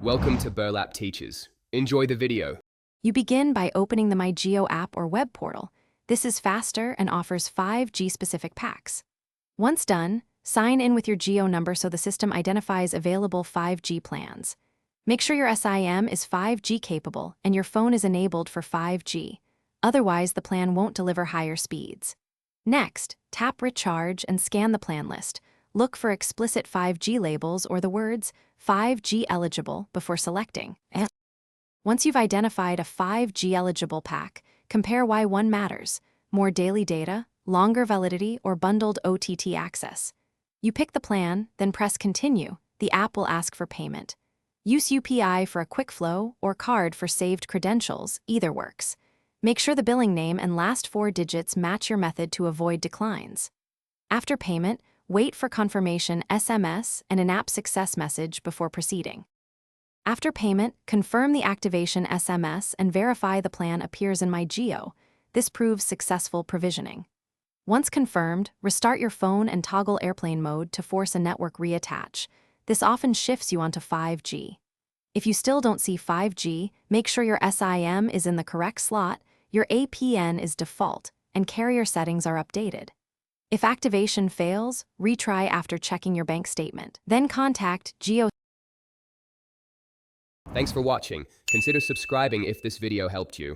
Welcome to Burlap Teachers. Enjoy the video. You begin by opening the My Jio app or web portal. This is faster and offers 5G-specific packs. Once done, sign in with your Jio number so the system identifies available 5G plans. Make sure your SIM is 5G capable and your phone is enabled for 5G. Otherwise, the plan won't deliver higher speeds. Next, tap Recharge and scan the plan list. Look for explicit 5G labels or the words 5G eligible before selecting. Once you've identified a 5G eligible pack, compare why one matters: more daily data, longer validity, or bundled OTT access. You pick the plan, then press Continue. The app will ask for payment. Use UPI for a quick flow or card for saved credentials, either works. Make sure the billing name and last 4 digits match your method to avoid declines. After payment, wait for confirmation SMS and an app success message before proceeding. After payment, confirm the activation SMS and verify the plan appears in My Jio. This proves successful provisioning. Once confirmed, restart your phone and toggle airplane mode to force a network reattach. This often shifts you onto 5G. If you still don't see 5G, make sure your SIM is in the correct slot, your APN is default, and carrier settings are updated. If activation fails, retry after checking your bank statement. Then contact Jio. Thanks for watching. Consider subscribing if this video helped you.